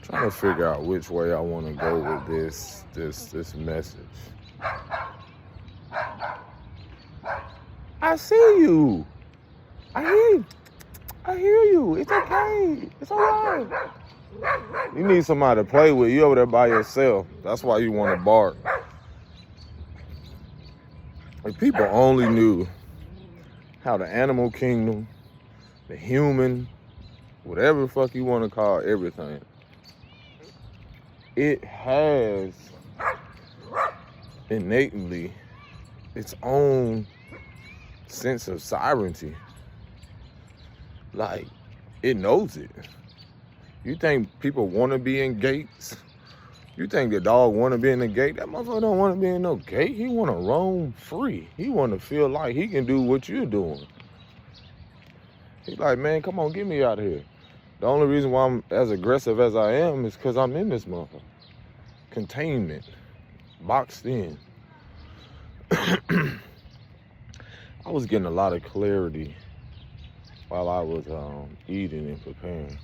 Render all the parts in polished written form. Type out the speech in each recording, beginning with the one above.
Trying to figure out which way I want to go with this message. I see you. I hear you. I hear you. It's okay. It's all right. You need somebody to play with. You over there by yourself. That's why you want to bark. If people only knew how the animal kingdom, the human, whatever the fuck you want to call everything, it has innately its own sense of sovereignty. Like, it knows it. You think people want to be in gates? You think the dog want to be in the gate? That motherfucker don't want to be in no gate. He want to roam free. He want to feel like he can do what you're doing. He's like, man, come on, get me out of here. The only reason why I'm as aggressive as I am is because I'm in this motherfucker. Containment. Boxed in. I was getting a lot of clarity while I was eating and preparing.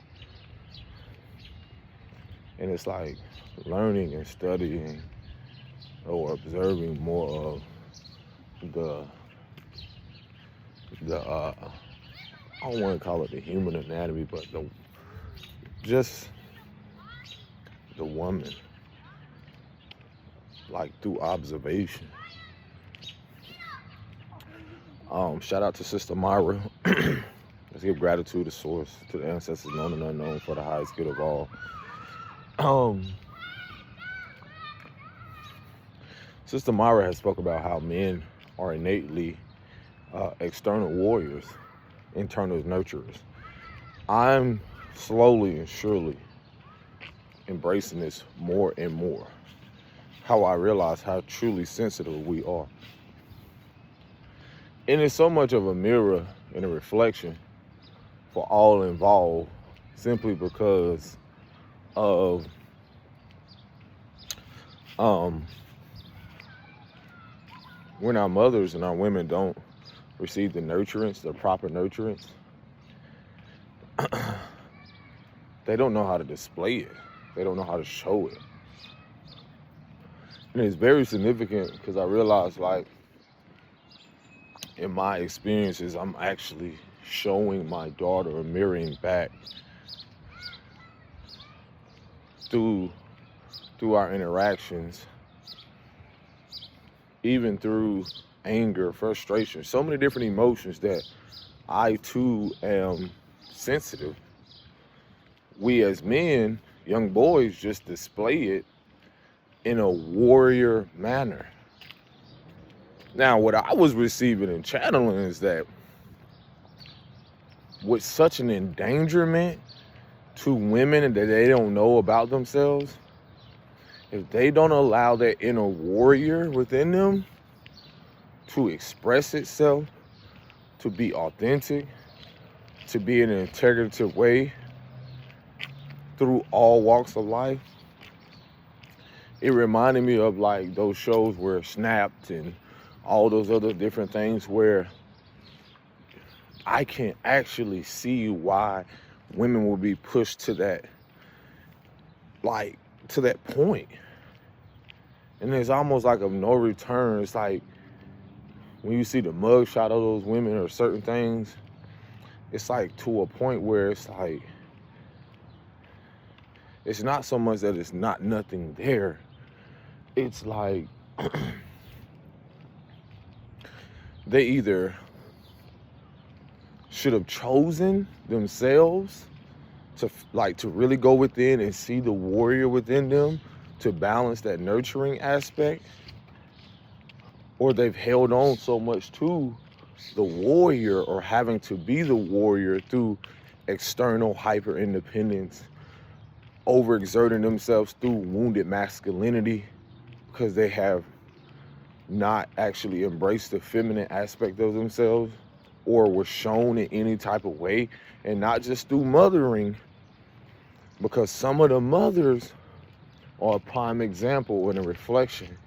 And it's like learning and studying or observing more of the I don't want to call it the human anatomy, but just the woman, like through observation. Shout out to Sister Myra. Let's give gratitude to Source, to the ancestors known and unknown, for the highest good of all. Sister Myra has spoke about how men are innately external warriors, internal nurturers. I'm slowly and surely embracing this more and more. How I realize how truly sensitive we are. And it's so much of a mirror and a reflection for all involved, simply because of when our mothers and our women don't receive the nutrients, the proper nutrients, they don't know how to display it. They don't know how to show it. And it's very significant because I realized, like, in my experiences, I'm actually showing my daughter or mirroring back through our interactions, even through anger, frustration, so many different emotions that I too am sensitive. We as men, young boys, just display it in a warrior manner. Now, what I was receiving and channeling is that with such an endangerment to women that they don't know about themselves, if they don't allow that inner warrior within them to express itself, to be authentic, to be in an integrative way through all walks of life, it reminded me of like those shows where Snapped and all those other different things where I can actually see why women will be pushed to that, like, to that point. And it's almost like a no return. It's like when you see the mugshot of those women or certain things, it's like to a point where it's like, it's not so much that it's not nothing there. It's like they either should have chosen themselves to really go within and see the warrior within them to balance that nurturing aspect, or they've held on so much to the warrior or having to be the warrior through external hyper independence, overexerting themselves through wounded masculinity because they have not actually embraced the feminine aspect of themselves, or were shown in any type of way, and not just through mothering, because some of the mothers are a prime example and a reflection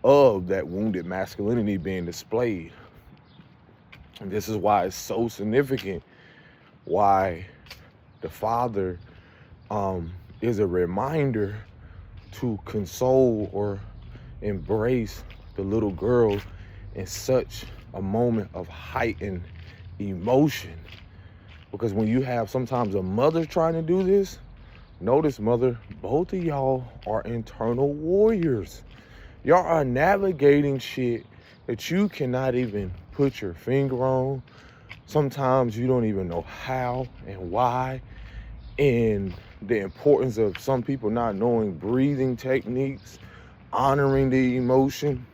of that wounded masculinity being displayed. And this is why it's so significant why the father is a reminder to console or embrace the little girl in such a moment of heightened emotion. Because when you have sometimes a mother trying to do this, notice, mother, both of y'all are internal warriors. Y'all are navigating shit that you cannot even put your finger on. Sometimes you don't even know how and why. And the importance of some people not knowing breathing techniques, honoring the emotion,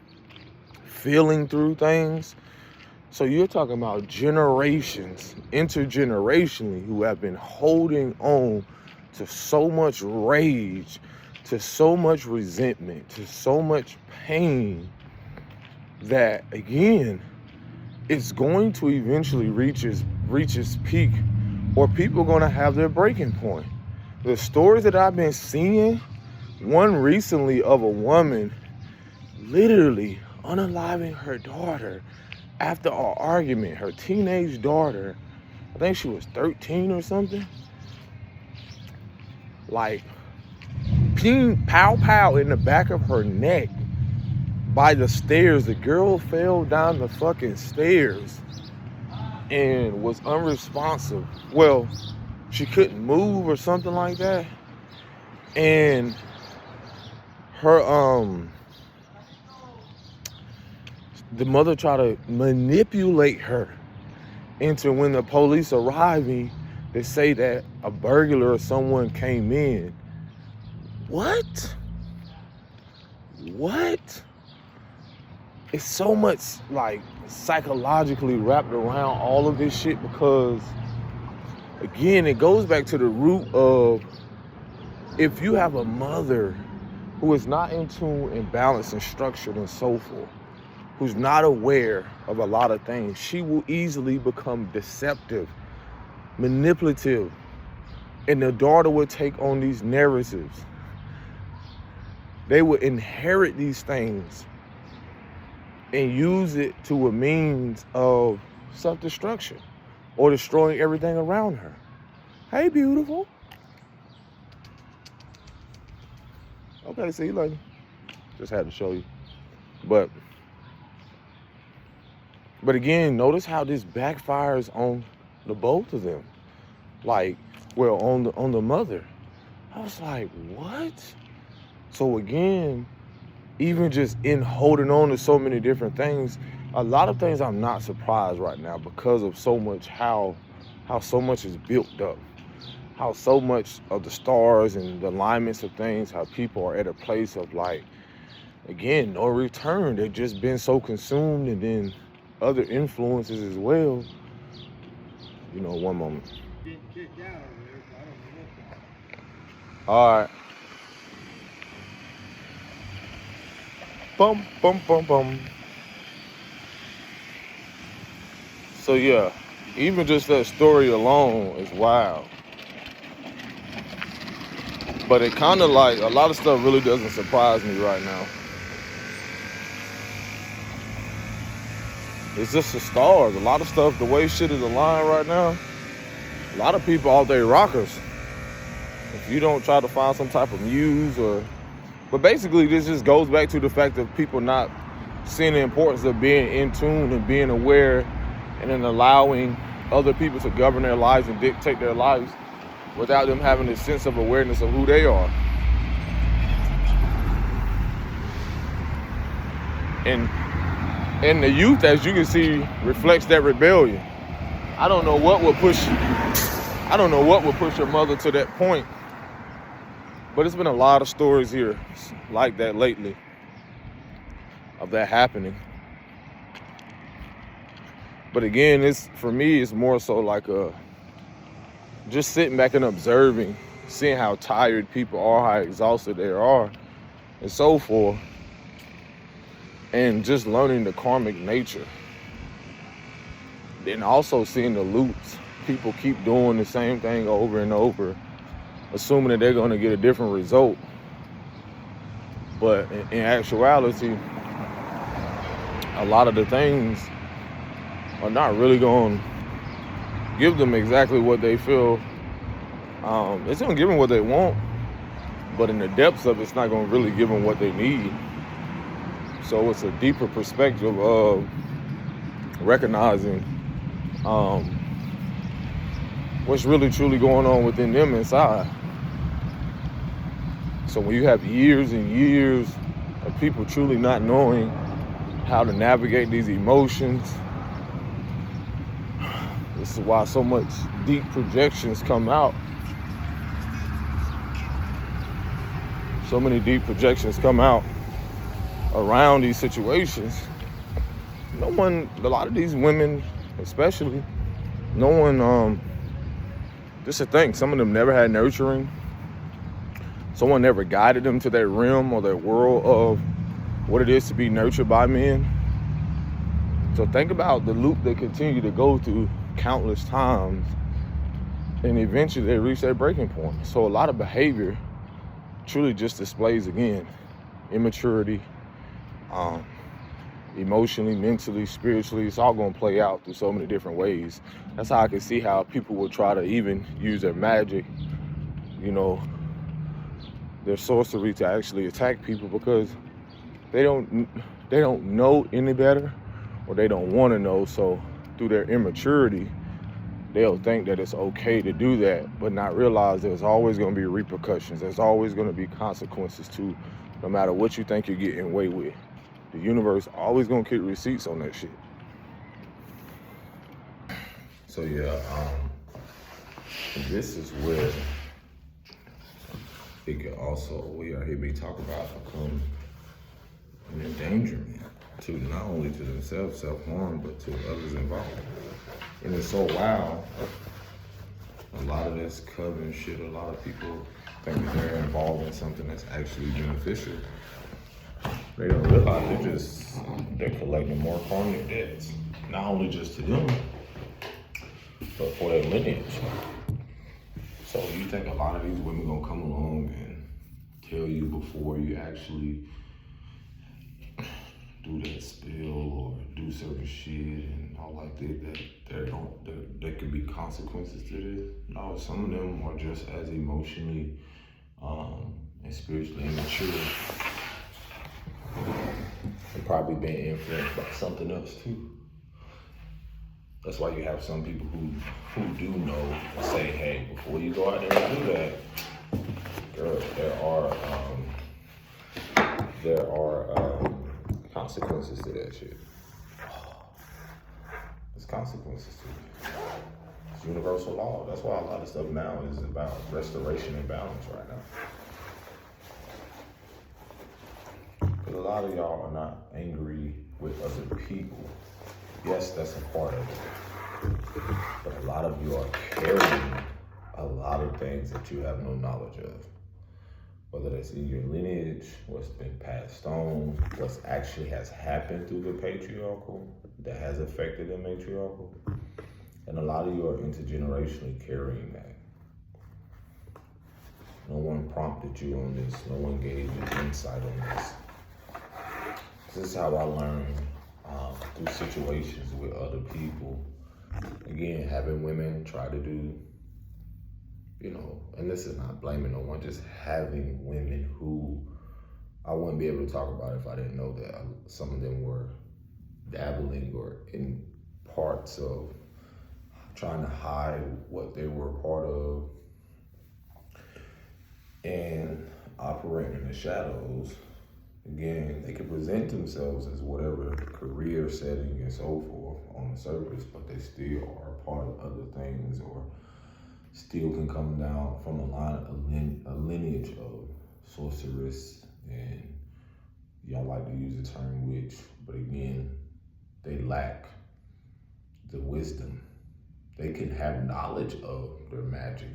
feeling through things. So you're talking about generations, intergenerationally, who have been holding on to so much rage, to so much resentment, to so much pain that, again, it's going to eventually reach its peak, or people are going to have their breaking point. The stories that I've been seeing, one recently of a woman literally unaliving her daughter after an argument, her teenage daughter, I think she was 13 or something, like, ping, pow, pow in the back of her neck by the stairs. The girl fell down the fucking stairs and was unresponsive. Well, she couldn't move or something like that. And her, the mother tried to manipulate her into, when the police arriving, they say that a burglar or someone came in. What? It's so much like psychologically wrapped around all of this shit, because again, it goes back to the root of, if you have a mother who is not in tune and balanced and structured and so forth, who's not aware of a lot of things, she will easily become deceptive, manipulative, and the daughter will take on these narratives. They will inherit these things and use it to a means of self-destruction or destroying everything around her. Hey, beautiful. Okay, see you later. Just had to show you. But again, notice how this backfires on the both of them. Like, well, on the mother. I was like, what? So again, even just in holding on to so many different things, a lot of things I'm not surprised right now, because of so much how so much is built up, how so much of the stars and the alignments of things, how people are at a place of, like, again, no return. They've just been so consumed, and then other influences as well. You know, one moment. All right. Bum, bum, bum, bum. So yeah, even just that story alone is wild. But it kind of, like, a lot of stuff really doesn't surprise me right now. It's just the stars. A lot of stuff, the way shit is aligned right now, a lot of people all day rockers. If you don't try to find some type of muse or... But basically, this just goes back to the fact of people not seeing the importance of being in tune and being aware, and then allowing other people to govern their lives and dictate their lives without them having a sense of awareness of who they are. And the youth, as you can see, reflects that rebellion. I don't know what would push your mother to that point. But it's been a lot of stories here like that lately, of that happening. But again, for me, it's more so like just sitting back and observing, seeing how tired people are, how exhausted they are, and so forth. And just learning the karmic nature. Then also seeing the loops. People keep doing the same thing over and over, assuming that they're going to get a different result. But in actuality, a lot of the things are not really going to give them exactly what they feel. It's going to give them what they want, but in the depths of it, it's not going to really give them what they need. So it's a deeper perspective of recognizing what's really truly going on within them inside. So when you have years and years of people truly not knowing how to navigate these emotions, this is why so much deep projections come out. So many deep projections come out around these situations. A lot of these women especially, just a thing, some of them never had nurturing. Someone never guided them to that realm or that world of what it is to be nurtured by men. So think about the loop they continue to go through countless times, and eventually they reach that breaking point. So a lot of behavior truly just displays, again, immaturity, emotionally, mentally, spiritually. It's all going to play out through so many different ways. That's how I can see how people will try to even use their magic, their sorcery to actually attack people, because they don't know any better, or they don't want to know. So through their immaturity, they'll think that it's okay to do that, but not realize there's always going to be repercussions. There's always going to be consequences too, no matter what you think you're getting away with. The universe always going to keep receipts on that shit. So this is where it could also, we are here me talk about, become an endangerment to not only to themselves, self-harm, but to others involved. And it's so wild. A lot of this coven shit, a lot of people think that they're involved in something that's actually beneficial. They don't realize they're collecting more karmic debts, not only just to them, but for their lineage. So you think a lot of these women gonna come along and tell you before you actually do that spill or do certain shit and all like that there could be consequences to this? No, some of them are just as emotionally and spiritually immature, and probably been influenced by something else too. That's why you have some people who do know and say, hey, before you go out there and do that, girl, there are consequences to that shit. There's consequences to it. It's universal law. That's why a lot of stuff now is about restoration and balance right now. But a lot of y'all are not angry with other people. Yes, that's a part of it. But a lot of you are carrying a lot of things that you have no knowledge of. Whether that's in your lineage, what's been passed on, what's actually has happened through the patriarchal that has affected the matriarchal. And a lot of you are intergenerationally carrying that. No one prompted you on this. No one gave you insight on this. This is how I learned through situations with other people. Again, having women try to do, and this is not blaming no one, just having women who I wouldn't be able to talk about if I didn't know that some of them were dabbling or in parts of trying to hide what they were a part of and operating in the shadows. Again, they can present themselves as whatever career setting and so forth on the surface, but they still are part of other things, or still can come down from a lineage of sorceress, and y'all like to use the term witch, but again, they lack the wisdom. They can have knowledge of their magic,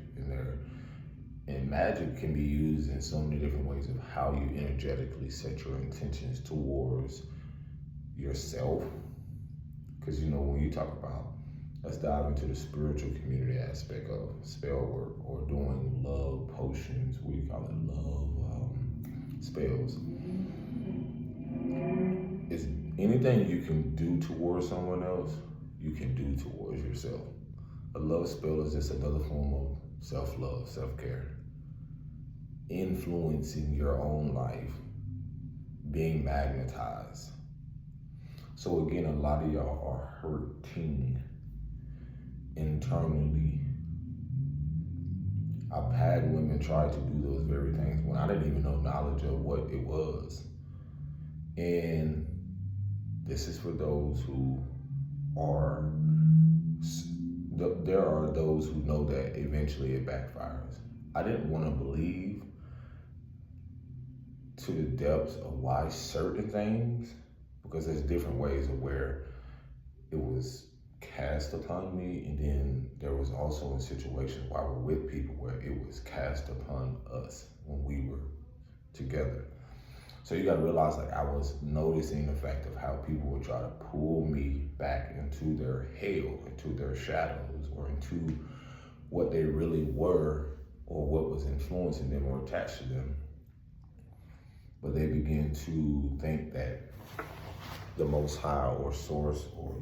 and magic can be used in so many different ways of how you energetically set your intentions towards yourself. Because when you talk about, let's dive into the spiritual community aspect of spell work or doing love potions, what do you call it, love spells. It's anything you can do towards someone else, you can do towards yourself. A love spell is just another form of self-love, self-care. influencing your own life, being magnetized. So again, a lot of y'all are hurting internally. I've had women try to do those very things when I didn't even know knowledge of what it was. And this is for those who are, there are those who know that eventually it backfires. I didn't want to believe to the depths of why certain things, because there's different ways of where it was cast upon me, and then there was also a situation while we're with people where it was cast upon us when we were together. So you got to realize, like, I was noticing the fact of how people would try to pull me back into their hell, into their shadows, or into what they really were, or what was influencing them or attached to them. But they begin to think that the Most High or Source or,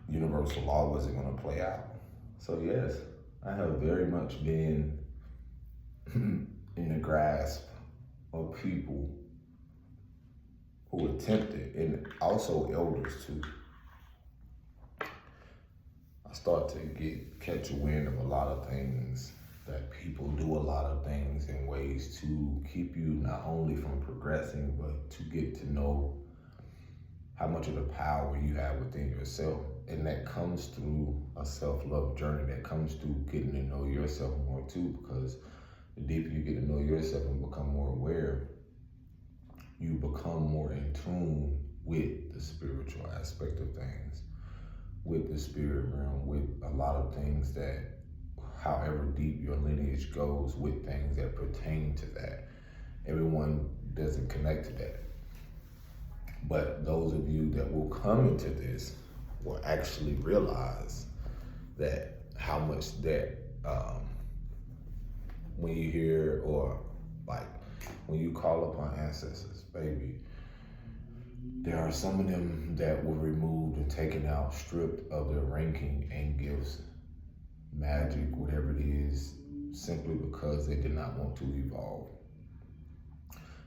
universal law wasn't going to play out. So yes, I have very much been in the grasp of people who attempted, and also elders too. I start to catch a wind of a lot of things, that people do a lot of things in ways to keep you not only from progressing, but to get to know how much of the power you have within yourself. And that comes through a self-love journey, that comes through getting to know yourself more too, because the deeper you get to know yourself and become more aware, you become more in tune with the spiritual aspect of things, with the spirit realm, with a lot of things that, however deep your lineage goes, with things that pertain to that. Everyone doesn't connect to that. But those of you that will come into this will actually realize that how much that, when you hear, or like when you call upon ancestors, baby, there are some of them that were removed and taken out, stripped of their ranking and gifts, magic, whatever it is, simply because they did not want to evolve.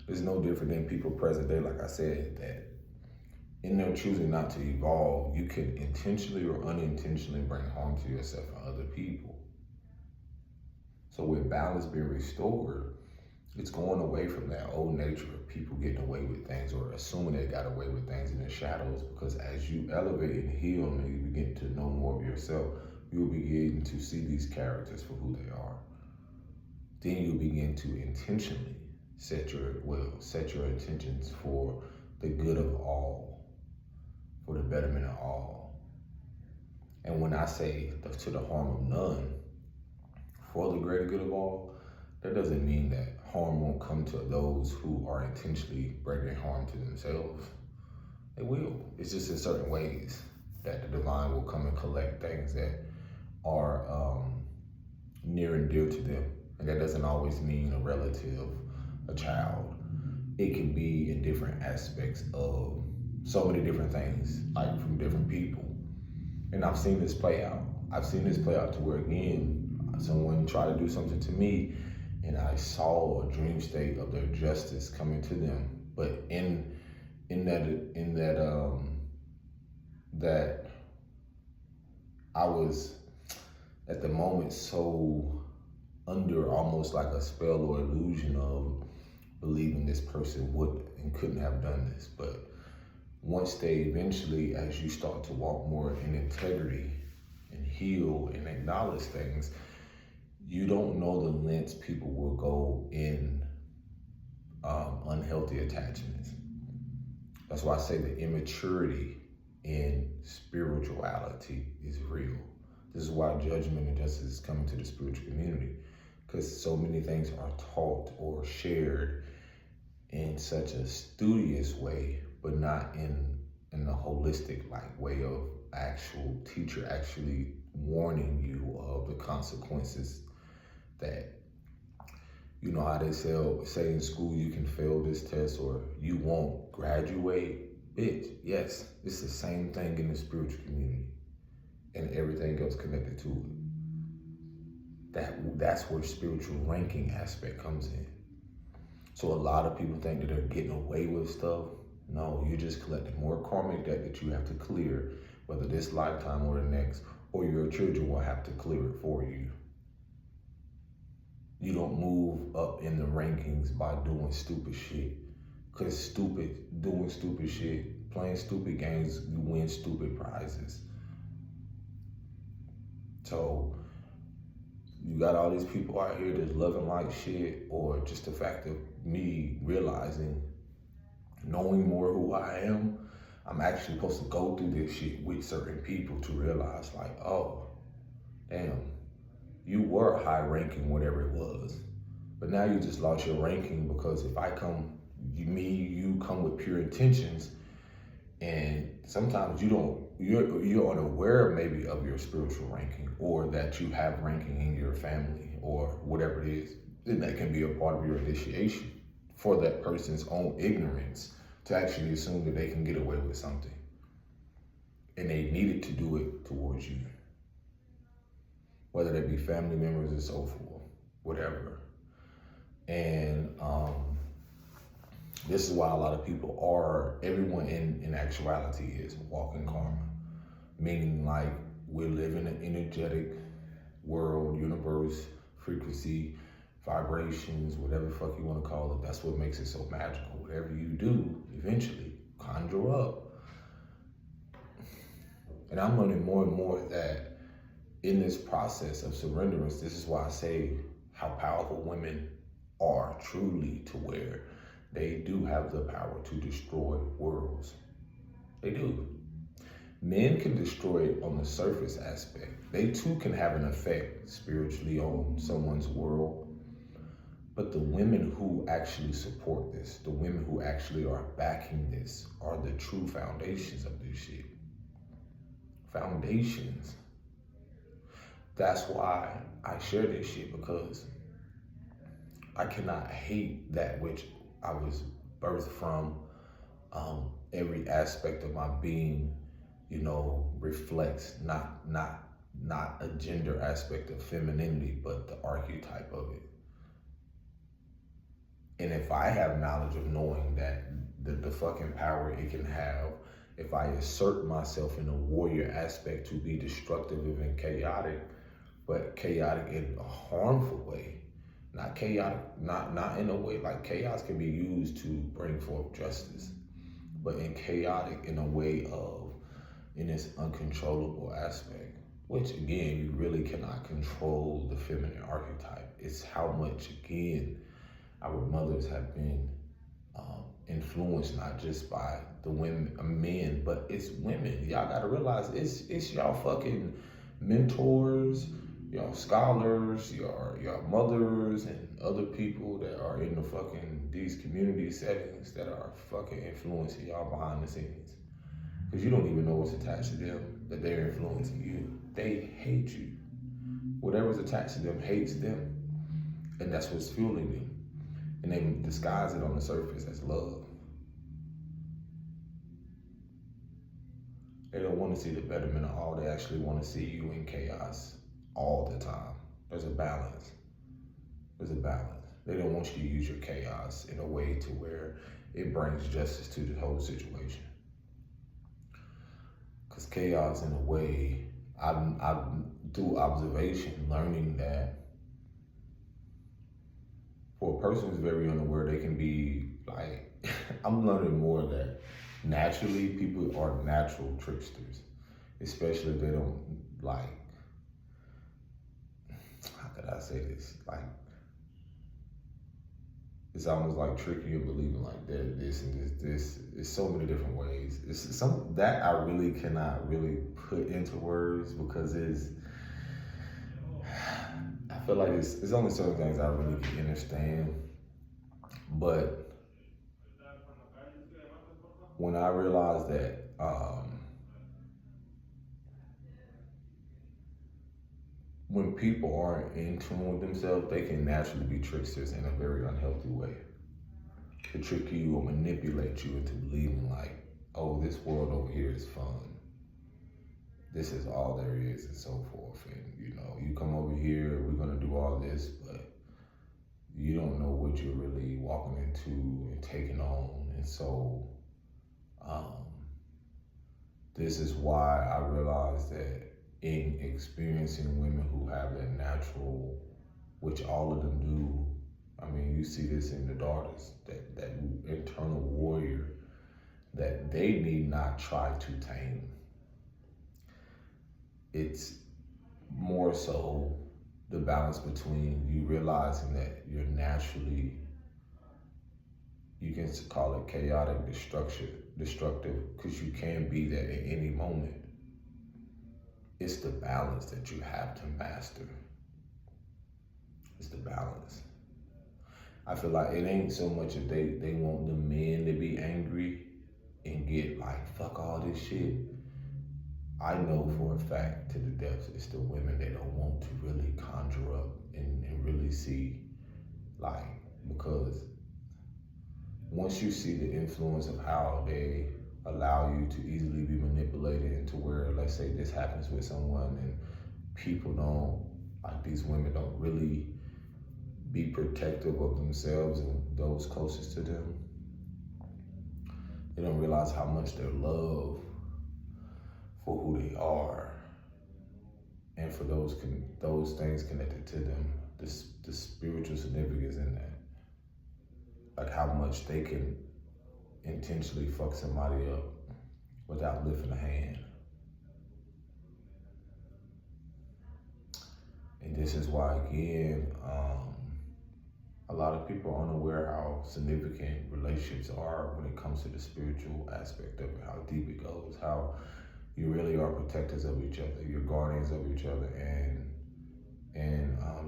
It's no different than people present day, like I said, that in their choosing not to evolve, you can intentionally or unintentionally bring harm to yourself and other people. So with balance being restored, it's going away from that old nature of people getting away with things or assuming they got away with things in the shadows, because as you elevate and heal and you begin to know more of yourself, you'll begin to see these characters for who they are. Then you'll begin to intentionally set your intentions for the good of all, for the betterment of all. And when I say to the harm of none, for the greater good of all, that doesn't mean that harm won't come to those who are intentionally bringing harm to themselves. It will. It's just in certain ways that the divine will come and collect things that are near and dear to them. And that doesn't always mean a relative, a child. It can be in different aspects of so many different things, like from different people. And I've seen this play out. I've seen this play out to where, again, someone tried to do something to me, and I saw a dream state of their justice coming to them. But in that I was at the moment so under almost like a spell or illusion of believing this person would and couldn't have done this. But once they eventually, as you start to walk more in integrity and heal and acknowledge things, you don't know the lengths people will go in unhealthy attachments. That's why I say the immaturity in spirituality is real. This is why judgment and justice is coming to the spiritual community, because so many things are taught or shared in such a studious way, but not in the holistic like way of actual teacher actually warning you of the consequences. That, you know how they say in school, you can fail this test or you won't graduate. Bitch, yes, it's the same thing in the spiritual community and everything else connected to it. That's where spiritual ranking aspect comes in. So a lot of people think that they're getting away with stuff. No, you're just collecting more karmic debt that you have to clear, whether this lifetime or the next, or your children will have to clear it for you. You don't move up in the rankings by doing stupid shit. Cause doing stupid shit, playing stupid games, you win stupid prizes. So you got all these people out here that's loving like shit, or just the fact of me realizing, knowing more who I am, I'm actually supposed to go through this shit with certain people to realize like, oh, damn, you were high ranking, whatever it was. But now you just lost your ranking because if I come, you come with pure intentions, and sometimes you're unaware maybe of your spiritual ranking, or that you have ranking in your family or whatever it is. Then that can be a part of your initiation for that person's own ignorance to actually assume that they can get away with something. And they needed to do it towards you. Whether they be family members or so forth, whatever. And this is why a lot of people everyone in actuality is walking karma. Meaning like we're living in an energetic world, universe, frequency, vibrations, whatever the fuck you want to call it. That's what makes it so magical. Whatever you do, eventually conjure up. And I'm learning more and more that in this process of surrenderance, this is why I say how powerful women are truly, to where they do have the power to destroy worlds. They do. Men can destroy it on the surface aspect. They too can have an effect spiritually on someone's world. But the women who actually support this, the women who actually are backing this, are the true foundations of this shit. Foundations. That's why I share this shit, because I cannot hate that which I was birthed from. Every aspect of my being, reflects not a gender aspect of femininity, but the archetype of it. And if I have knowledge of knowing that the fucking power it can have, if I assert myself in a warrior aspect to be destructive and chaotic, but chaotic in a harmful way, not chaotic, not in a way like chaos can be used to bring forth justice, but in chaotic in a way of, in this uncontrollable aspect, which again, you really cannot control the feminine archetype. It's how much, again, our mothers have been influenced, not just by the men, but it's women. Y'all gotta realize it's y'all fucking mentors, y'all scholars, your mothers, and other people that are in these community settings that are fucking influencing y'all behind the scenes. Because you don't even know what's attached to them, that they're influencing you. They hate you. Whatever's attached to them hates them. And that's what's fueling them. And they disguise it on the surface as love. They don't want to see the betterment of all. They actually want to see you in chaos all the time. There's a balance. They don't want you to use your chaos in a way to where it brings justice to the whole situation. Because chaos, in a way, I'm through observation, learning that for a person who's very unaware, they can be like, I'm learning more that naturally people are natural tricksters, especially if they don't how could I say this? It's almost like tricking you believing like this and this. It's so many different ways. It's some that I really cannot really put into words, because I feel like it's only certain things I really can understand. But when I realized that when people aren't in tune with themselves, they can naturally be tricksters in a very unhealthy way. To trick you or manipulate you into believing like, oh, this world over here is fun. this is all there is and so forth. And you come over here, we're gonna do all this, but you don't know what you're really walking into and taking on. And so um, this is why I realized that in experiencing women who have that natural, which all of them do, I mean, you see this in the daughters, that internal warrior that they need not try to tame. It's more so the balance between you realizing that you're naturally, you can call it chaotic, destructive, because you can be that at any moment. It's the balance that you have to master. It's the balance. I feel like it ain't so much if they want the men to be angry and get like, fuck all this shit. I know for a fact to the depths it's the women they don't want to really conjure up and really see, like, because once you see the influence of how they allow you to easily be manipulated into where, let's say this happens with someone and people don't, like these women don't really be protective of themselves and those closest to them, they don't realize how much their love for who they are and for those things connected to them, the spiritual significance in that, like how much they can intentionally fuck somebody up without lifting a hand. And this is why, again, a lot of people are unaware how significant relationships are when it comes to the spiritual aspect of it, how deep it goes, how you really are protectors of each other, you're guardians of each other, and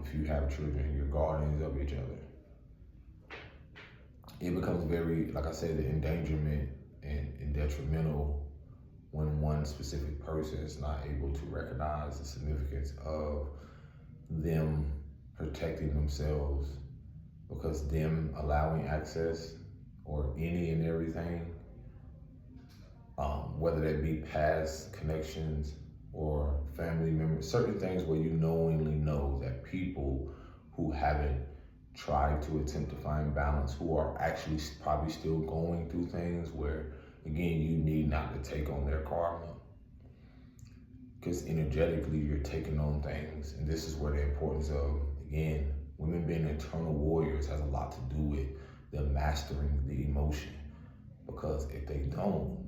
if you have children, you're guardians of each other. It becomes very, like I said, the endangerment and detrimental when one specific person is not able to recognize the significance of them protecting themselves, because them allowing access or any and everything, whether that be past connections or family members, certain things where you knowingly know that people who haven't tried to attempt to find balance, who are actually probably still going through things where, again, you need not to take on their karma, because energetically you're taking on things. And this is where the importance of, again, women being eternal warriors has a lot to do with them mastering the emotion. Because if they don't,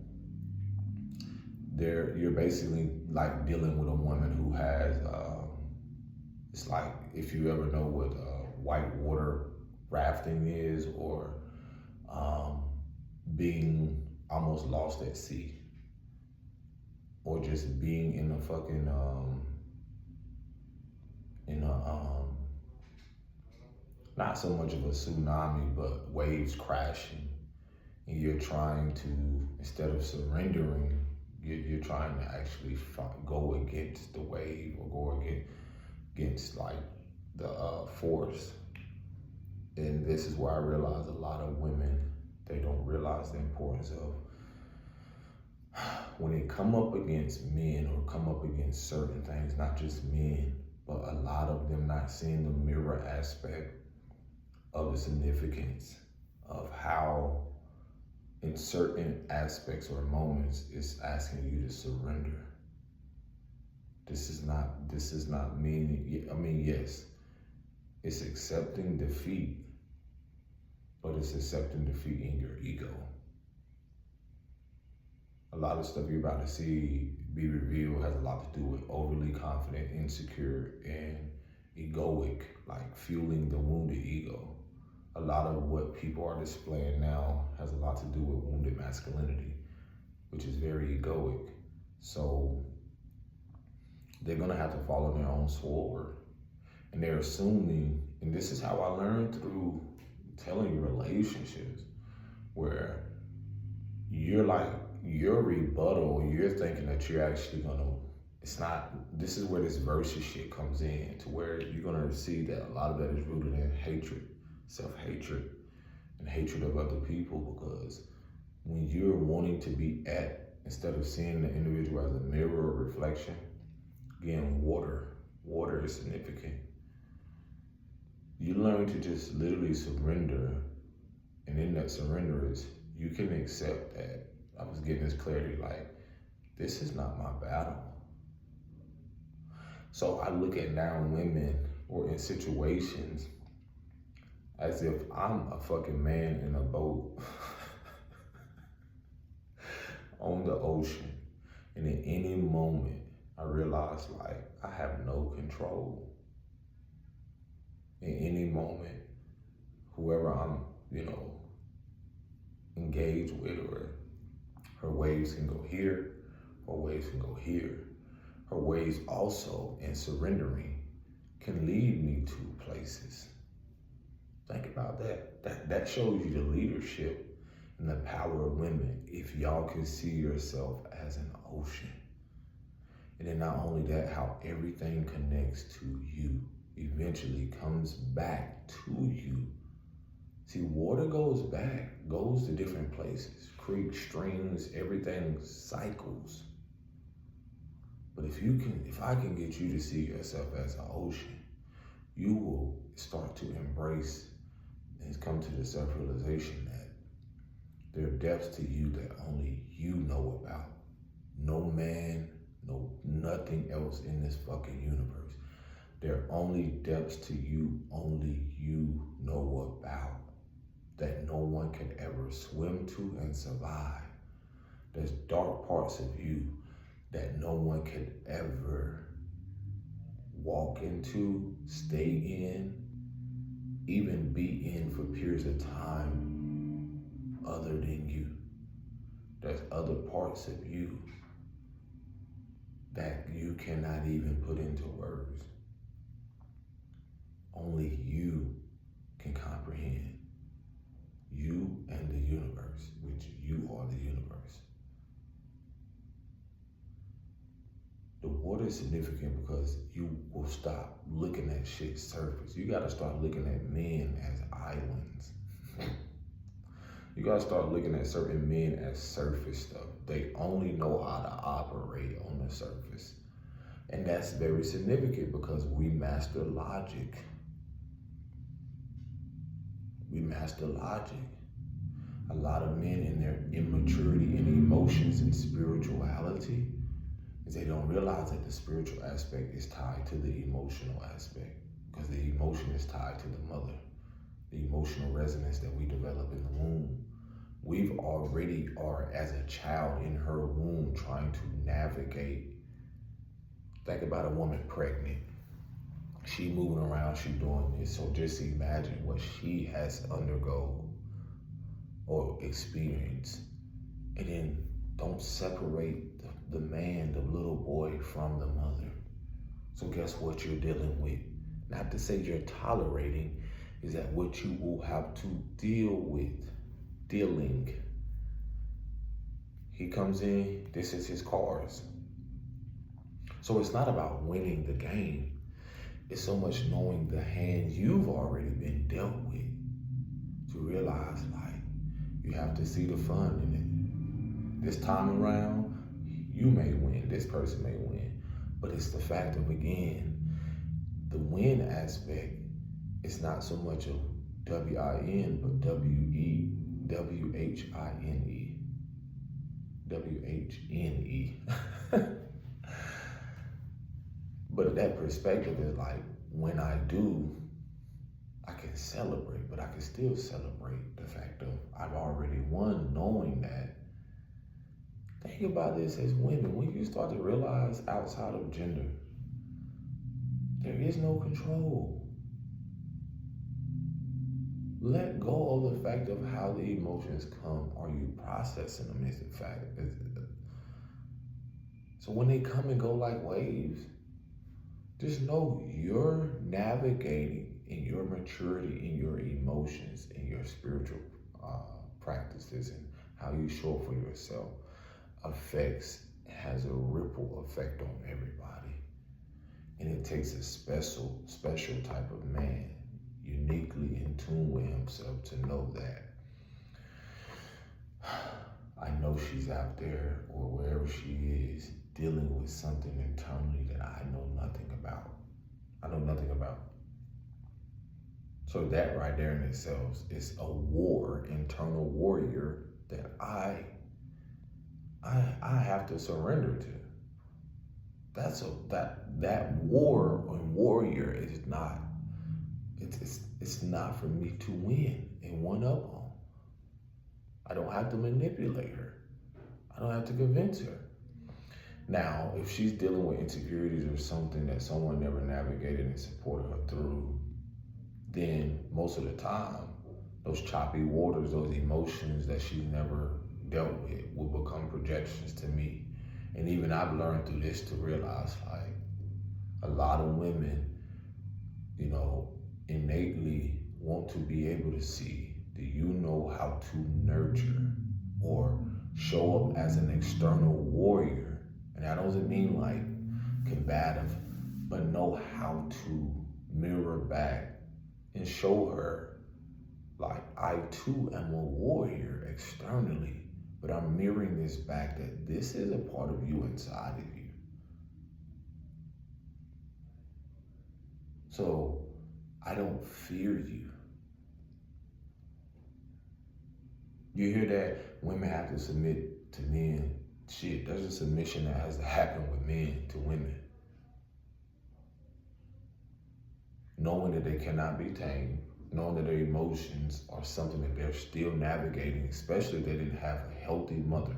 you're basically like dealing with a woman who has, it's like if you ever know what white water rafting is, or being almost lost at sea, or just being in a fucking not so much of a tsunami, but waves crashing, and you're trying to, instead of surrendering, you're trying to actually go against the wave, or go against like the force. And this is where I realize a lot of women, they don't realize the importance of when they come up against men or come up against certain things, not just men, but a lot of them not seeing the mirror aspect of the significance of how in certain aspects or moments it's asking you to surrender. This is not meaning, I mean, yes, it's accepting defeat, but it's accepting defeat in your ego. A lot of stuff you're about to see be revealed has a lot to do with overly confident, insecure, and egoic, like fueling the wounded ego. A lot of what people are displaying now has a lot to do with wounded masculinity, which is very egoic. So they're gonna have to fall on their own sword. And they're assuming, and this is how I learned through telling relationships, where you're like, your rebuttal, you're thinking that you're actually gonna, it's not, this is where this versus shit comes in, to where you're gonna see that a lot of that is rooted in hatred, self-hatred, and hatred of other people. Because when you're wanting to be at instead of seeing the individual as a mirror or reflection, again, water is significant. You learn to just literally surrender, and in that surrender is you can accept that I was getting this clarity, like, this is not my battle. So I look at now women or in situations as if I'm a fucking man in a boat on the ocean. And at any moment, I realize, like, I have no control. In any moment, whoever I'm, engaged with, or her waves can go here, her waves can go here. Her ways also in surrendering can lead me to places. Think about that. That shows you the leadership and the power of women if y'all can see yourself as an ocean. And then not only that, how everything connects to you, eventually comes back to you. See, water goes to different places. Creeks, streams, everything cycles. But if I can get you to see yourself as an ocean, you will start to embrace and come to the self-realization that there are depths to you that only you know about. No man, nothing else in this fucking universe. There are only depths to you only you know about, that no one can ever swim to and survive. There's dark parts of you that no one could ever walk into, stay in, even be in for periods of time other than you. There's other parts of you that you cannot even put into words. Only you can comprehend. You and the universe, which you are the universe. The water is significant because you will stop looking at shit surface. You gotta start looking at men as islands. You gotta start looking at certain men as surface stuff. They only know how to operate on the surface. And that's very significant because we master logic. We master logic. A lot of men in their immaturity and emotions and spirituality is they don't realize that the spiritual aspect is tied to the emotional aspect, because the emotion is tied to the mother, the emotional resonance that we develop in the womb. We've already are as a child in her womb trying to navigate. Think about a woman pregnant. She moving around, she doing this. So just imagine what she has undergo or experienced. And then don't separate the man, the little boy, from the mother. So guess what you're dealing with? Not to say you're tolerating, is that what you will have to deal with. Dealing. He comes in, this is his cards. So it's not about winning the game. It's so much knowing the hand you've already been dealt with to realize, like, you have to see the fun in it. This time around, you may win, this person may win, but it's the fact of, again, the win aspect is not so much of W-I-N, but W-E, W-H-I-N-E, W-H-N-E. But that perspective is like, when I do, I can celebrate, but I can still celebrate the fact of I've already won, knowing that. Think about this as women. When you start to realize outside of gender, there is no control. Let go of the fact of how the emotions come. Are you processing them? Is it fact? So when they come and go like waves, just know you're navigating in your maturity, in your emotions, in your spiritual practices, and how you show up for yourself has a ripple effect on everybody. And it takes a special type of man, uniquely in tune with himself, to know that I know she's she's out there or wherever she is dealing with something internally that I know nothing about. I know nothing about. So that right there in itself is a war, internal warrior that I have to surrender to. That war and warrior is not, it's not for me to win and one up on. I don't have to manipulate her. I don't have to convince her. Now, if she's dealing with insecurities or something that someone never navigated and supported her through, then most of the time, those choppy waters, those emotions that she's never dealt with will become projections to me. And even I've learned through this to realize, like, a lot of women, innately want to be able to see, do you know how to nurture or show up as an external warrior? And that doesn't mean like combative, but know how to mirror back and show her, like, I too am a warrior externally, but I'm mirroring this back that this is a part of you inside of you. So I don't fear you. You hear that women have to submit to men. Shit, there's a submission that has to happen with men to women. Knowing that they cannot be tamed, knowing that their emotions are something that they're still navigating, especially if they didn't have a healthy mother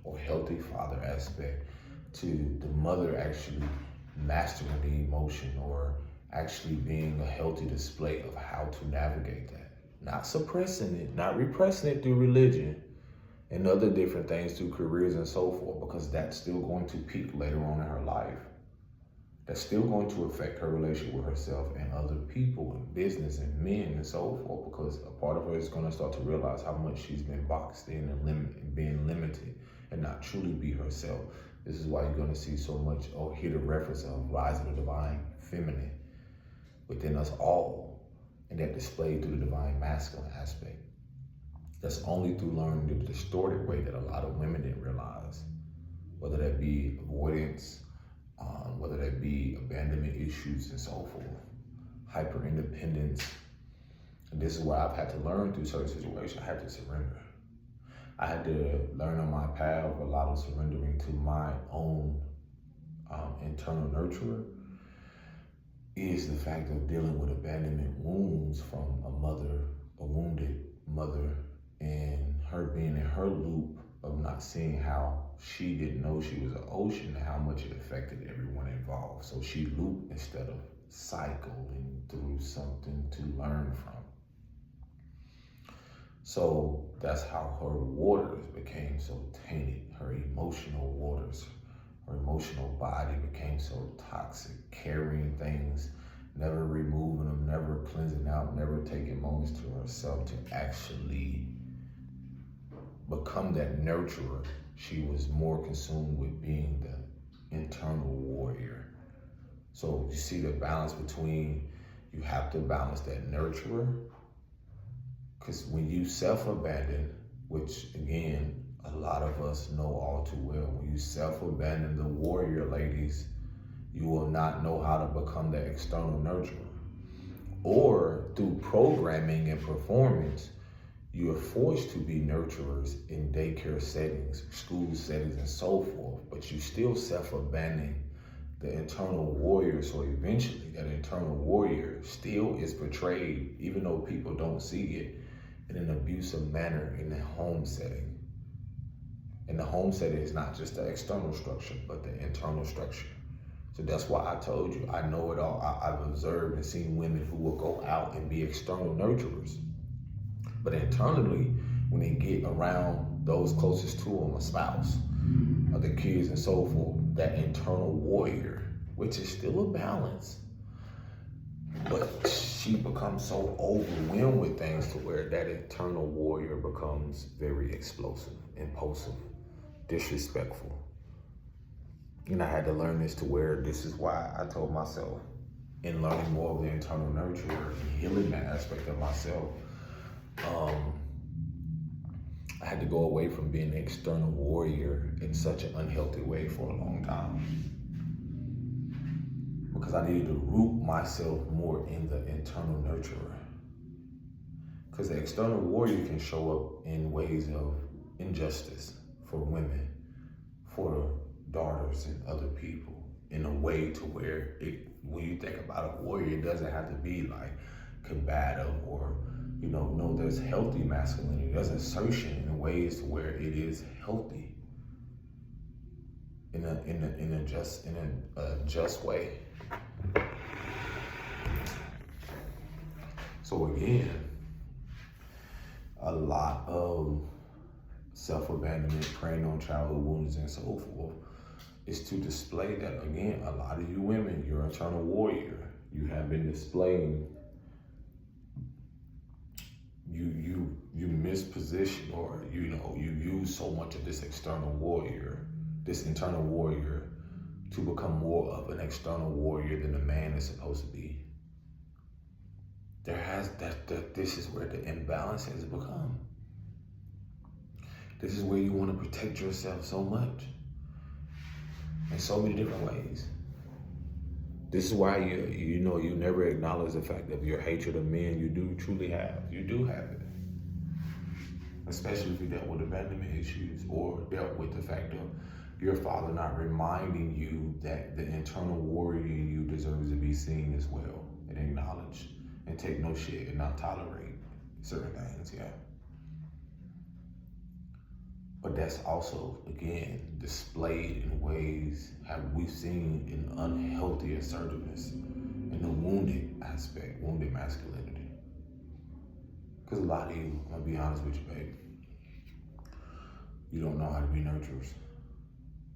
or healthy father aspect to the mother actually mastering the emotion or actually being a healthy display of how to navigate that. Not suppressing it, not repressing it through religion and other different things through careers and so forth, because that's still going to peak later on in her life. That's still going to affect her relationship with herself and other people and business and men and so forth, because a part of her is going to start to realize how much she's been boxed in and being limited and not truly be herself. This is why you're going to see so much or hear the reference of rise of the divine feminine within us all, and that displayed through the divine masculine aspect. That's only through learning the distorted way that a lot of women didn't realize, whether that be avoidance, whether that be abandonment issues and so forth, hyper independence. And this is why I've had to learn through certain situations. I had to surrender. I had to learn on my path a lot of surrendering to my own internal nurturer is the fact of dealing with abandonment wounds from a wounded mother, and her being in her loop of not seeing how she didn't know she was an ocean and how much it affected everyone involved. So she looped instead of cycling through something to learn from. So that's how her waters became so tainted. Her emotional waters, her emotional body became so toxic, carrying things, never removing them, never cleansing out, never taking moments to herself to actually become that nurturer. She was more consumed with being the internal warrior. So you see the balance between, you have to balance that nurturer, because when you self-abandon, which again, a lot of us know all too well, when you self-abandon the warrior, ladies, you will not know how to become that external nurturer. Or through programming and performance, you are forced to be nurturers in daycare settings, school settings, and so forth, but you still self-abandon the internal warrior. So eventually that internal warrior still is portrayed, even though people don't see it, in an abusive manner in the home setting. And the home setting is not just the external structure, but the internal structure. So that's why I told you, I know it all. I've observed and seen women who will go out and be external nurturers. But internally, when they get around those closest to them, a spouse, or the kids and so forth, that internal warrior, which is still a balance, but she becomes so overwhelmed with things to where that internal warrior becomes very explosive, impulsive, disrespectful. And I had to learn this to where this is why I told myself, in learning more of the internal nurturer and healing that aspect of myself, I had to go away from being an external warrior in such an unhealthy way for a long time. Because I needed to root myself more in the internal nurturer. Because the external warrior can show up in ways of injustice for women, for daughters and other people, in a way to where when you think about a warrior, it doesn't have to be like combative or, no, there's healthy masculinity. There's assertion in ways to where it is healthy in a just way. So again, a lot of self-abandonment, preying on childhood wounds and so forth is to display that, again, a lot of you women, you're internal warrior. You have been displaying, you misposition, or you use so much of this internal warrior to become more of an external warrior than a man is supposed to be. This is where the imbalance has become. This is where you want to protect yourself so much in so many different ways. This is why you never acknowledge the fact of your hatred of men. You do truly have. You do have it. Especially if you dealt with abandonment issues or dealt with the fact of your father not reminding you that the internal warrior in you deserves to be seen as well and acknowledged and take no shit and not tolerate certain things, yeah. But that's also, again, displayed in ways we've seen in unhealthy assertiveness, in the wounded aspect, wounded masculinity. Because a lot of you, I'm gonna be honest with you, babe, you don't know how to be nurturers.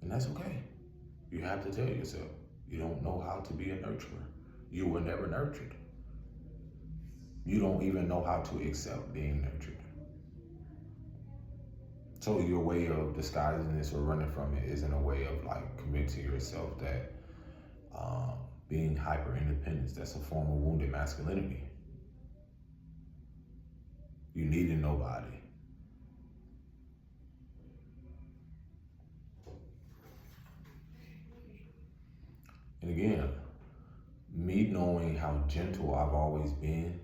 And that's okay. You have to tell yourself, you don't know how to be a nurturer. You were never nurtured. You don't even know how to accept being nurtured. So your way of disguising this or running from it isn't a way of like convincing yourself that being hyper independence, that's a form of wounded masculinity. You needed nobody. And again, me knowing how gentle I've always been,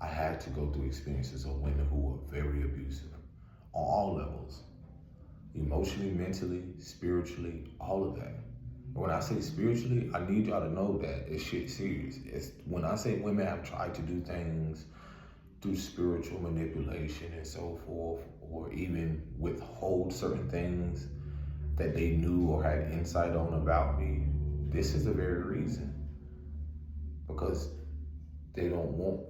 I had to go through experiences of women who were very abusive on all levels. Emotionally, mentally, spiritually, all of that. And when I say spiritually, I need y'all to know that it's shit serious. When I say women have tried to do things through spiritual manipulation and so forth, or even withhold certain things that they knew or had insight on about me, this is the very reason. Because they don't want,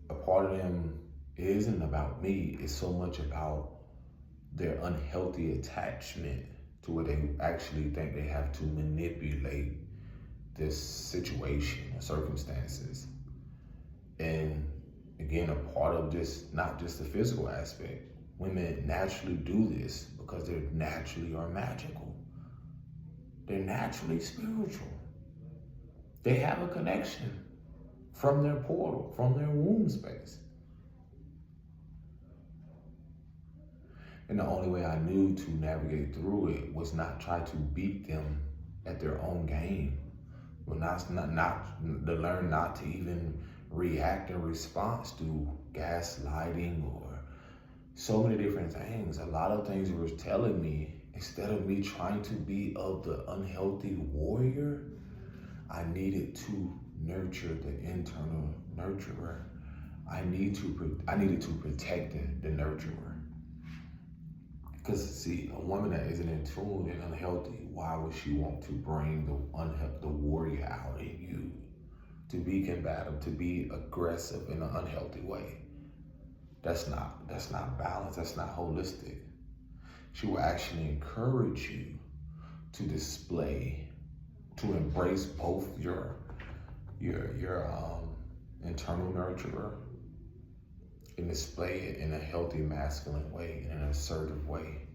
a part of them, it isn't about me, it's so much about their unhealthy attachment to where they actually think they have to manipulate this situation or circumstances. And again, a part of this, not just the physical aspect, women naturally do this because they naturally are magical. They're naturally spiritual. They have a connection from their portal, from their womb space. And the only way I knew to navigate through it was not try to beat them at their own game. Well, not to learn not to even react in response to gaslighting or so many different things. A lot of things were telling me, instead of me trying to be of the unhealthy warrior, I needed to nurture the internal nurturer. I needed to protect the nurturer. Because see, a woman that isn't in tune and unhealthy, why would she want to bring the warrior out in you? To be combative, to be aggressive in an unhealthy way. That's not balanced, that's not holistic. She will actually encourage you to display, to embrace both your internal nurturer and display it in a healthy masculine way, in an assertive way,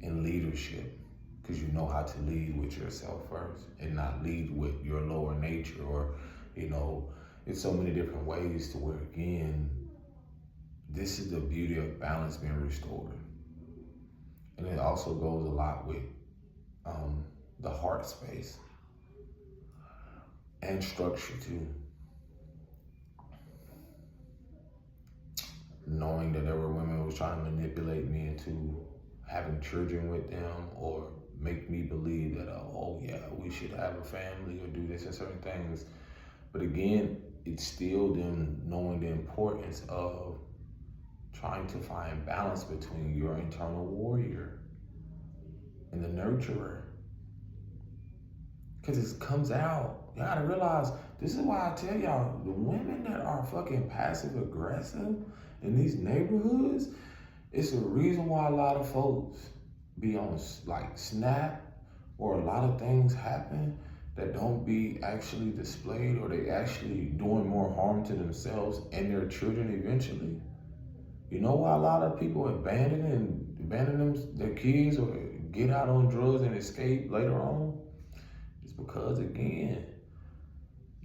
in leadership, because you know how to lead with yourself first and not lead with your lower nature, or it's so many different ways to where, again, this is the beauty of balance being restored. And it also goes a lot with the heart space and structure too. Knowing that there were women who was trying to manipulate me into having children with them or make me believe that, oh yeah, we should have a family or do this and certain things. But again, it's still them knowing the importance of trying to find balance between your internal warrior and the nurturer. Because it comes out. You gotta realize, this is why I tell y'all, the women that are fucking passive aggressive in these neighborhoods, it's a reason why a lot of folks be on like Snap, or a lot of things happen that don't be actually displayed, or they actually doing more harm to themselves and their children eventually. You know why a lot of people abandon their kids or get out on drugs and escape later on? It's because, again,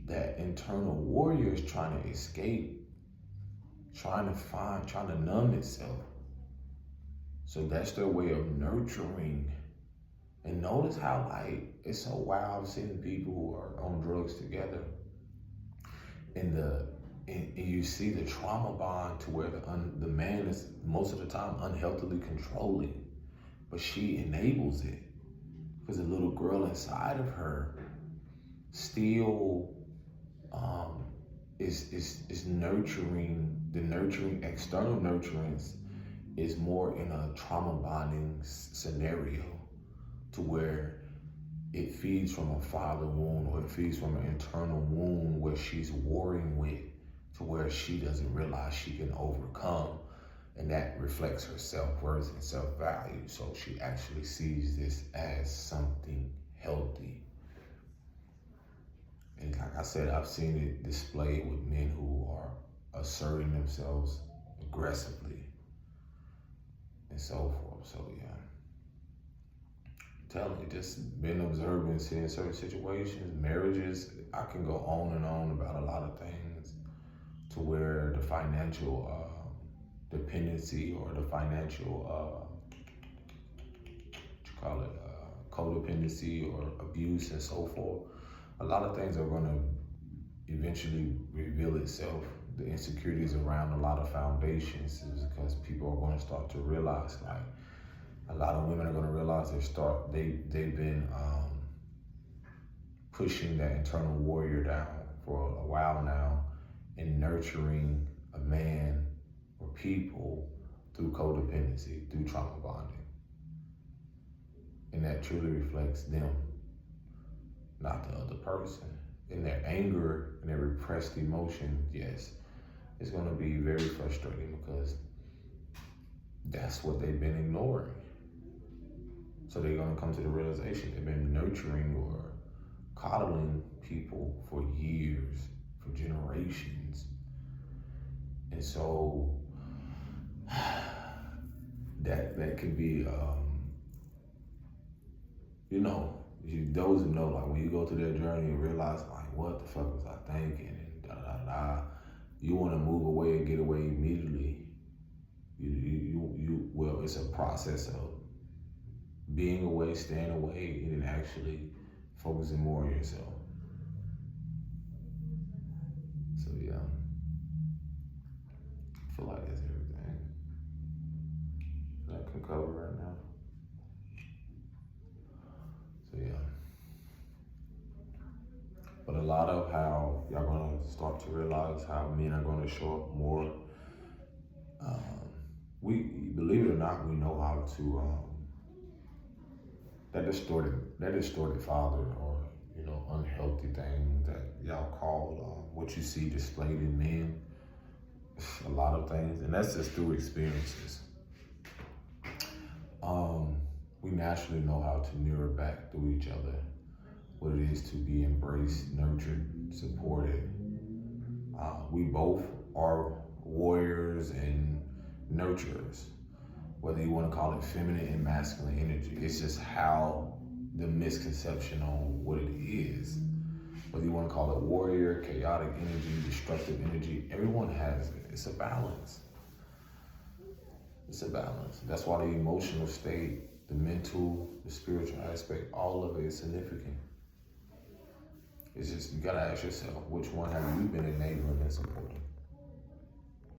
that internal warrior is trying to escape, trying to numb itself. So that's their way of nurturing. And notice how, like, it's so wild seeing people who are on drugs together, and you see the trauma bond to where the man is most of the time unhealthily controlling, but she enables it because the little girl inside of her still is nurturing. The nurturing, external nurturance is more in a trauma bonding scenario, to where it feeds from a father wound, or it feeds from an internal wound where she's warring with, to where she doesn't realize she can overcome, and that reflects her self-worth and self-value. So she actually sees this as something healthy. And like I said, I've seen it displayed with men who are asserting themselves aggressively and so forth. So yeah, I'm telling you, just been observing, seeing certain situations, marriages. I can go on and on about a lot of things, to where the financial dependency, or the financial codependency or abuse and so forth. A lot of things are going to eventually reveal itself. The insecurities around a lot of foundations is because people are going to start to realize, like, a lot of women are going to realize they've been pushing that internal warrior down for a while now, and nurturing a man or people through codependency, through trauma bonding. And that truly reflects them, not the other person. In their anger and their repressed emotion, yes, it's gonna be very frustrating, because that's what they've been ignoring. So they're gonna come to the realization they've been nurturing or coddling people for years, for generations. And so that could be, those who know, like, when you go through their journey and realize, like, what the fuck was I thinking, and da da da, you want to move away and get away immediately. Well, it's a process of being away, staying away, and then actually focusing more on yourself. So yeah, I feel like that's everything that I can cover right now. So yeah. But a lot of how y'all gonna start to realize how men are gonna show up more. We, believe it or not, we know how to that distorted father, or unhealthy thing that y'all call what you see displayed in men. A lot of things, and that's just through experiences. We naturally know how to mirror back through each other what it is to be embraced, nurtured, supported. We both are warriors and nurturers, whether you want to call it feminine and masculine energy. It's just how the misconception on what it is. Whether you want to call it warrior, chaotic energy, destructive energy, everyone has it. It's a balance. It's a balance. That's why the emotional state, the mental, the spiritual aspect, all of it is significant. It's just, you gotta ask yourself, which one have you been enabling that's important?